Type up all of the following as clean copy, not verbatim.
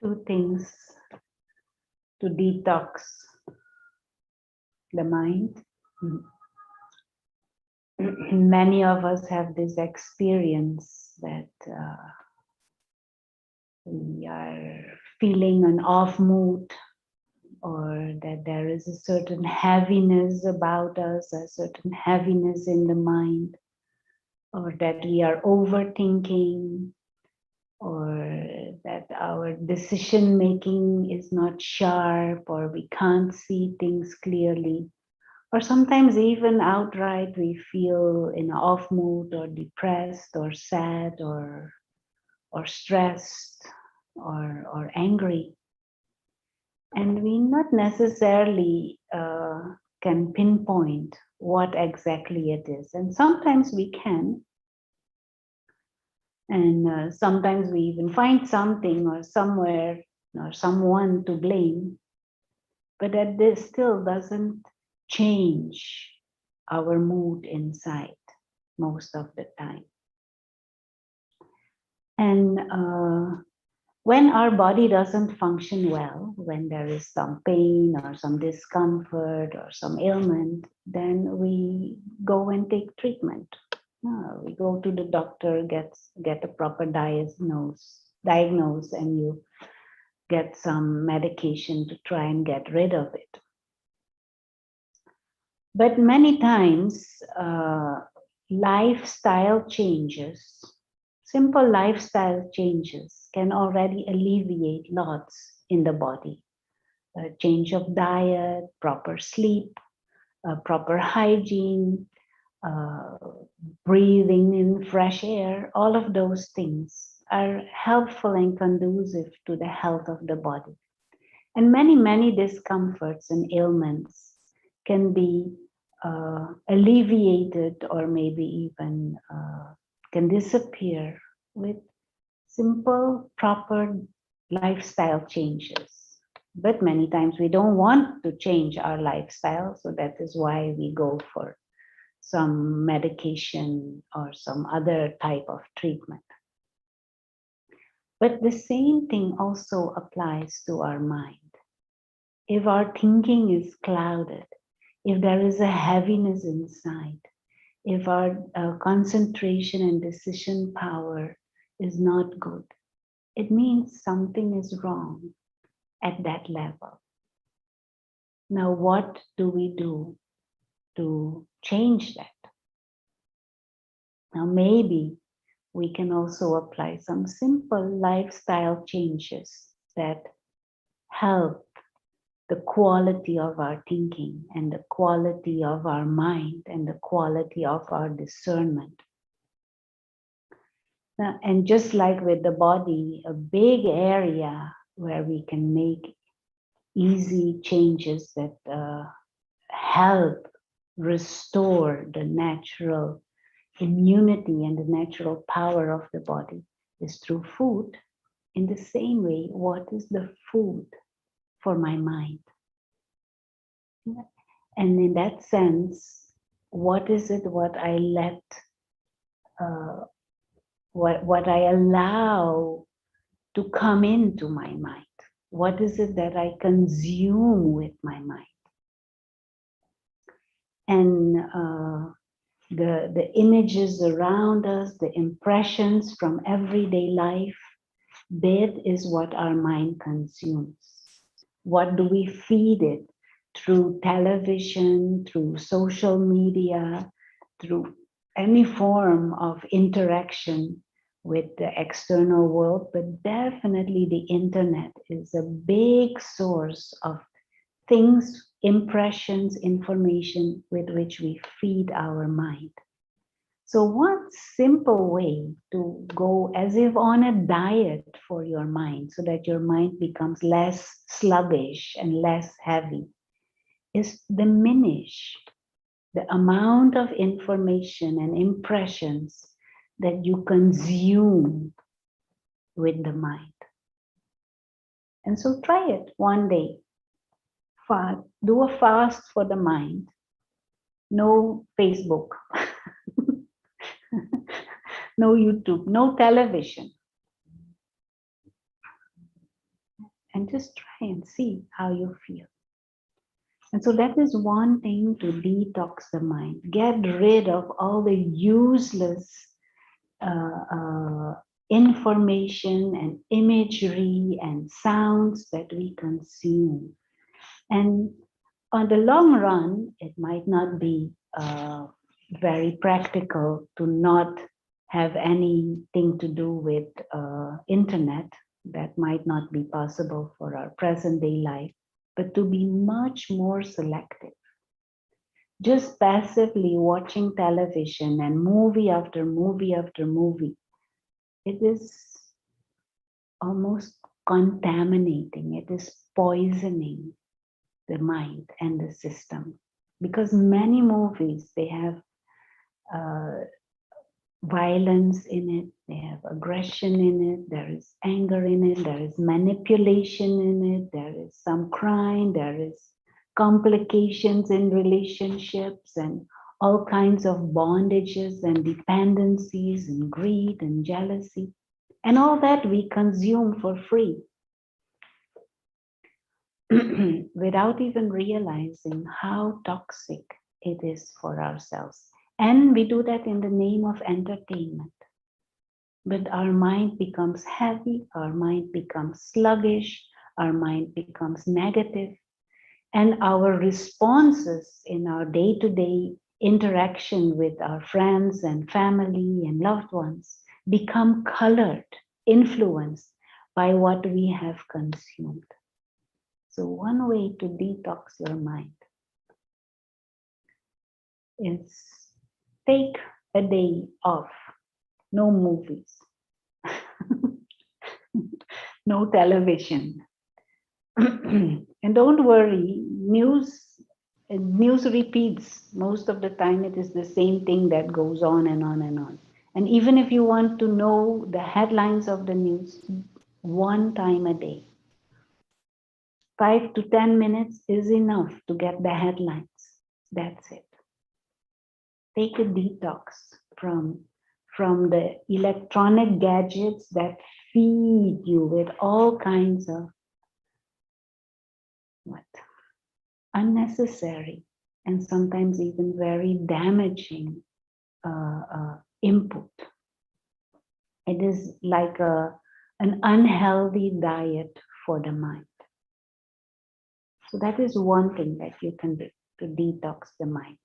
Two things to detox the mind. Many of us have this experience that we are feeling an off mood, or that there is a certain heaviness about us, a certain heaviness in the mind, or that we are overthinking, or that our decision making is not sharp, or we can't see things clearly, or sometimes even outright we feel in an off mood, or depressed, or sad, or stressed, or angry. And we not necessarily can pinpoint what exactly it is. And sometimes we can. And sometimes we even find something or somewhere or someone to blame. But that this still doesn't change our mood inside most of the time. And when our body doesn't function well, when there is some pain or some discomfort or some ailment, then we go and take treatment. We go to the doctor, get a proper diagnose, and you get some medication to try and get rid of it. But many times, lifestyle changes, simple lifestyle changes can already alleviate lots in the body. A change of diet, proper sleep, proper hygiene, breathing in fresh air, all of those things are helpful and conducive to the health of the body. And many discomforts and ailments can be alleviated, or maybe even can disappear with simple, proper lifestyle changes. But many times we don't want to change our lifestyle, so that is why we go for some medication or some other type of treatment. But the same thing also applies to our mind. If our thinking is clouded, if there is a heaviness inside, if our concentration and decision power is not good, it means something is wrong at that level. Now, what do we do to change that? Now, maybe we can also apply some simple lifestyle changes that help the quality of our thinking and the quality of our mind and the quality of our discernment. And just like with the body, a big area where we can make easy changes that help restore the natural immunity and the natural power of the body is through food. In the same way, what is the food for my mind? And in that sense, what is it what I let, what I allow to come into my mind? What is it that I consume with my mind? And the images around us, the impressions from everyday life, that is what our mind consumes. What do we feed it? Through television, through social media, through any form of interaction with the external world, but definitely the internet is a big source of things, impressions, information with which we feed our mind. So one simple way to go as if on a diet for your mind, so that your mind becomes less sluggish and less heavy, is diminish the amount of information and impressions that you consume with the mind. And so try it one day. Do a fast for the mind. No Facebook, no YouTube, no television. and just try and see how you feel. And so that is one thing to detox the mind. Get rid of all the useless information and imagery and sounds that we consume. And on the long run, it might not be very practical to not have anything to do with internet. That might not be possible for our present day life, but to be much more selective. Just passively watching television and movie after movie after movie, it is almost contaminating. It is poisoning the mind and the system, because many movies, they have violence in it, they have aggression in it, there is anger in it, there is manipulation in it, there is some crime, there is complications in relationships and all kinds of bondages and dependencies and greed and jealousy, and all that we consume for free without even realizing how toxic it is for ourselves. And we do that in the name of entertainment. But our mind becomes heavy, our mind becomes sluggish, our mind becomes negative, and our responses in our day-to-day interaction with our friends and family and loved ones become colored, influenced by what we have consumed. So one way to detox your mind is take a day off, no movies, no television. And don't worry, news repeats. Most of the time it is the same thing that goes on and on and on. And even if you want to know the headlines of the news, one time a day, 5 to 10 minutes is enough to get the headlines. That's it. Take a detox from the electronic gadgets that feed you with all kinds of unnecessary and sometimes even very damaging input. It is like an unhealthy diet for the mind. So that is one thing that you can do to detox the mind.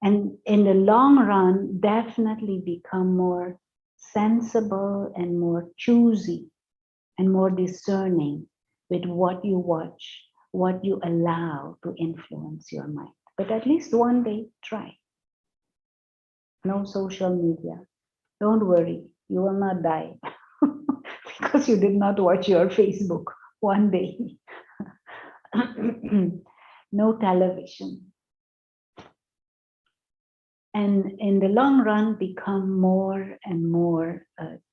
And in the long run, definitely become more sensible and more choosy and more discerning with what you watch, what you allow to influence your mind. But at least one day, try. No social media. Don't worry, you will not die because you did not watch your Facebook one day. No television. And in the long run, become more and more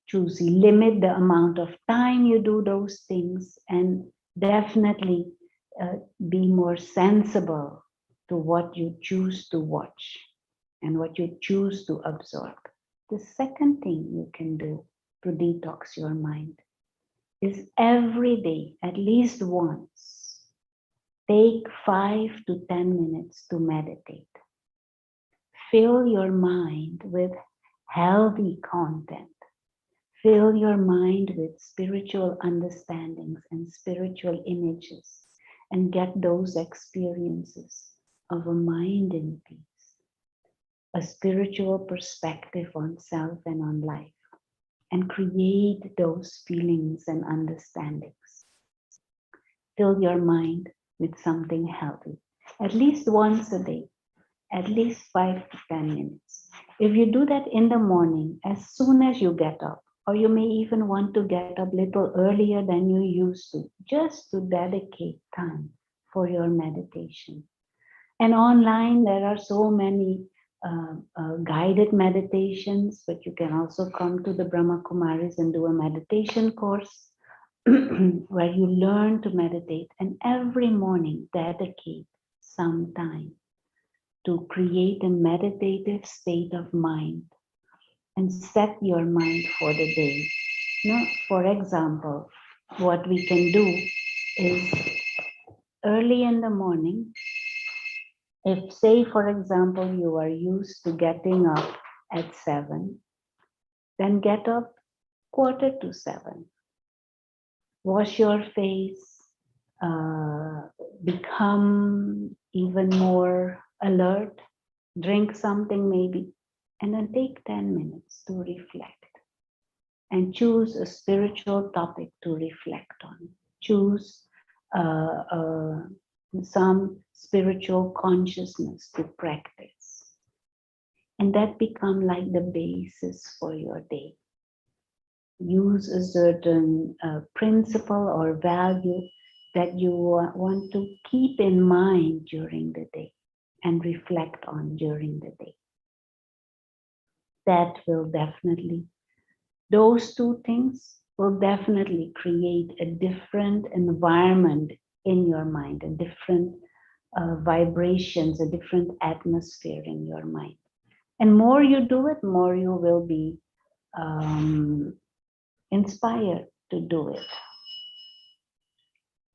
choosy. Limit the amount of time you do those things, and definitely be more sensible to what you choose to watch and what you choose to absorb. The second thing you can do to detox your mind is every day, at least once, take 5 to 10 minutes to meditate. Fill your mind with healthy content. Fill your mind with spiritual understandings and spiritual images, and get those experiences of a mind in peace, a spiritual perspective on self and on life, and create those feelings and understandings. Fill your mind with something healthy, at least once a day, at least 5 to 10 minutes. If you do that in the morning, as soon as you get up, or you may even want to get up a little earlier than you used to, just to dedicate time for your meditation. And online, there are so many guided meditations, but you can also come to the Brahma Kumaris and do a meditation course where you learn to meditate, and every morning dedicate some time to create a meditative state of mind and set your mind for the day. Now, for example, what we can do is early in the morning, if say for example you are used to getting up at 7, then get up 6:45. Wash your face, become even more alert, drink something maybe, and then take 10 minutes to reflect and choose a spiritual topic to reflect on. Choose some spiritual consciousness to practice. And that become like the basis for your day. Use a certain principle or value that you want to keep in mind during the day and reflect on during the day. That will definitely, those two things will definitely create a different environment in your mind, a different vibrations, a different atmosphere in your mind. And more you do it, more you will be inspired to do it.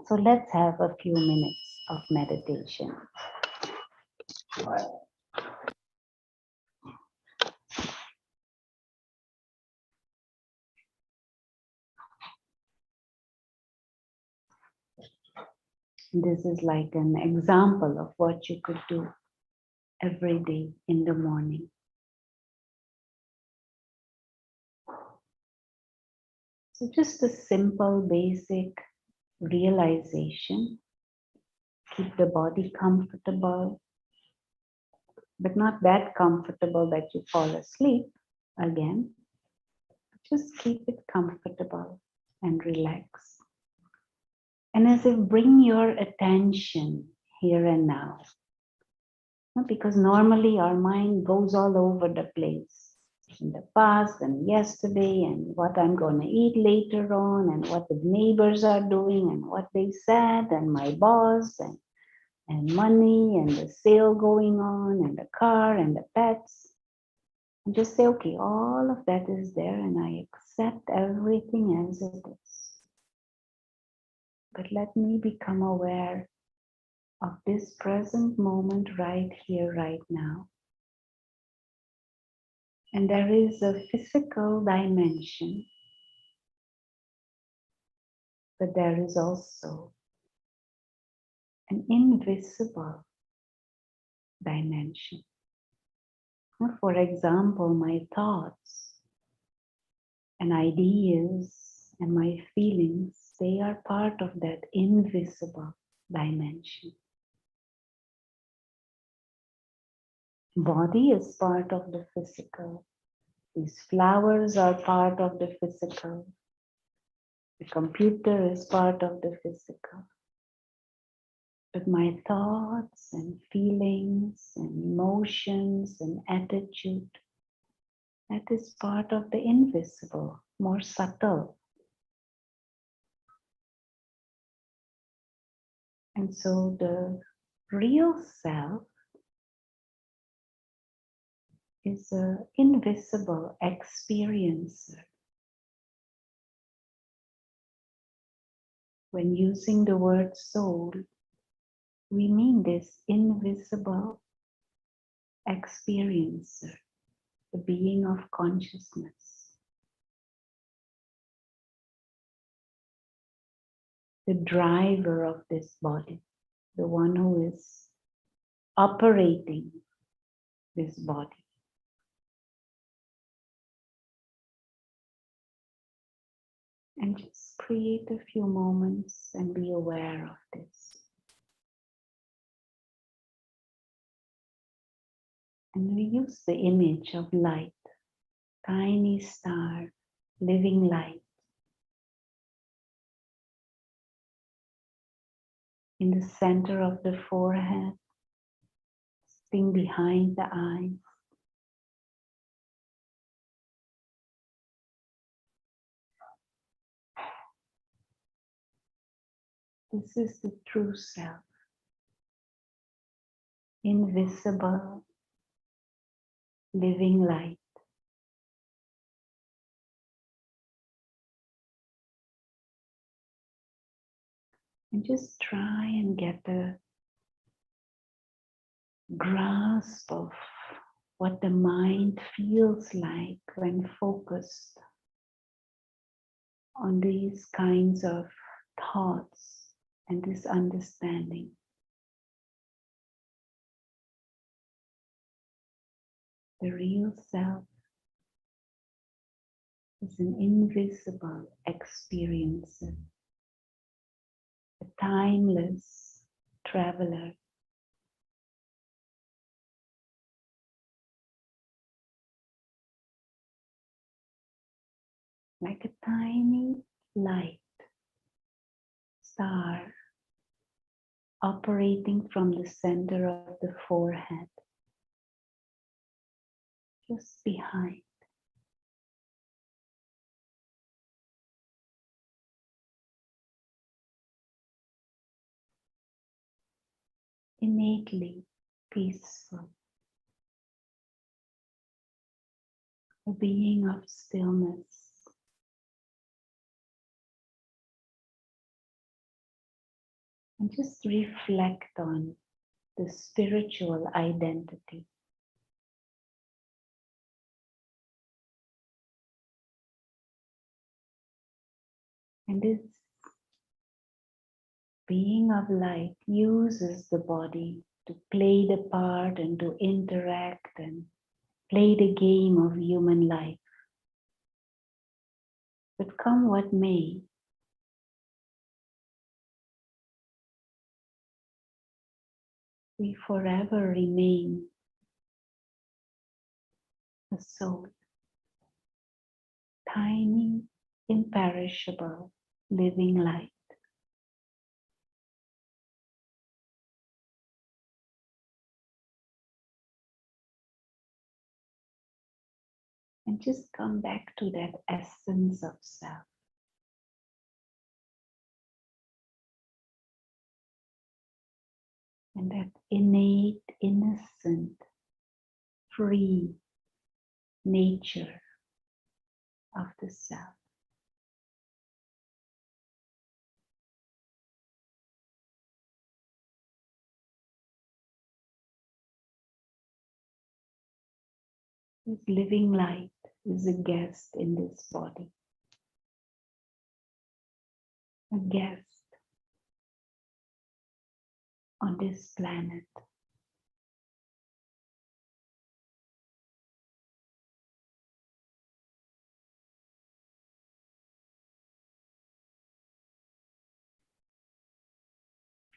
So let's have a few minutes of meditation. This is like an example of what you could do every day in the morning. So just a simple, basic realization. Keep the body comfortable, but not that comfortable that you fall asleep again. Just keep it comfortable and relax. And as if bring your attention here and now. Because normally our mind goes all over the place. In the past and yesterday and what I'm going to eat later on and what the neighbors are doing and what they said and my boss and money and the sale going on and the car and the pets. And just say, okay, all of that is there and I accept everything as it is. But let me become aware of this present moment right here, right now. And there is a physical dimension, but there is also an invisible dimension. For example, my thoughts and ideas and my feelings, they are part of that invisible dimension. Body is part of the physical. These flowers are part of the physical. The computer is part of the physical. But my thoughts and feelings and emotions and attitude, that is part of the invisible, more subtle. And so the real self is an invisible experiencer. When using the word soul, we mean this invisible experiencer, the being of consciousness, the driver of this body, the one who is operating this body. And just create a few moments and be aware of this. And we use the image of light, tiny star, living light. In the center of the forehead, sitting behind the eyes. This is the true self, invisible, living light. And just try and get a grasp of what the mind feels like when focused on these kinds of thoughts and this understanding. The real self is an invisible experiencer, a timeless traveler. Like a tiny light star operating from the center of the forehead, just behind. Innately peaceful, a being of stillness. And just reflect on the spiritual identity. And this being of light uses the body to play the part and to interact and play the game of human life. But come what may, we forever remain a soul, tiny, imperishable, living light. And just come back to that essence of self. And that innate, innocent, free nature of the self. This living light is a guest in this body. A guest on this planet.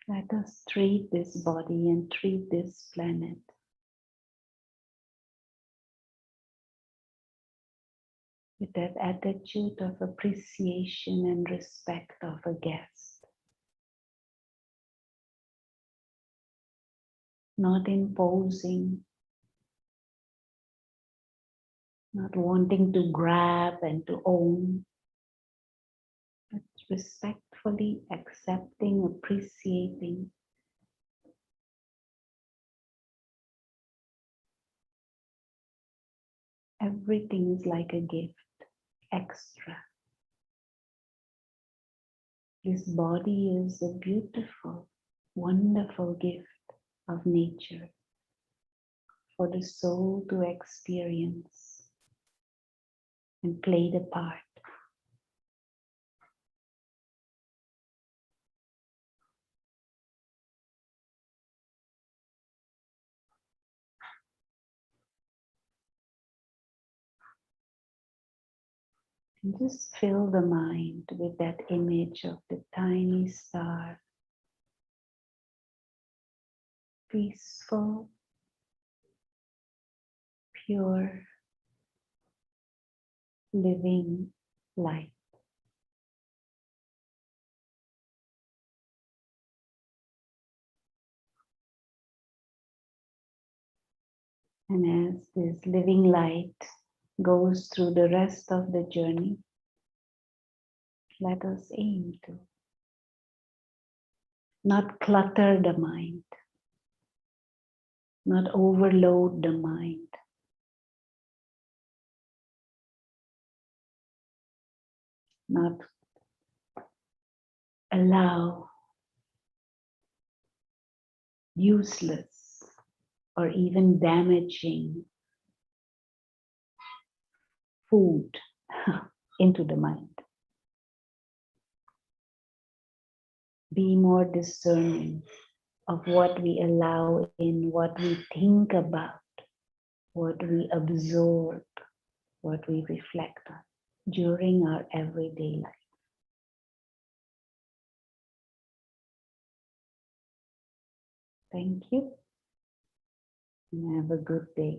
Let us treat this body and treat this planet with that attitude of appreciation and respect of a guest. Not imposing, not wanting to grab and to own, but respectfully accepting, appreciating. Everything is like a gift, extra. This body is a beautiful, wonderful gift of nature for the soul to experience and play the part. And just fill the mind with that image of the tiny star, peaceful, pure, living light. And as this living light goes through the rest of the journey, let us aim to not clutter the mind, not overload the mind, not allow useless or even damaging food into the mind. Be more discerning of what we allow in, what we think about, what we absorb, what we reflect on during our everyday life. Thank you, and have a good day.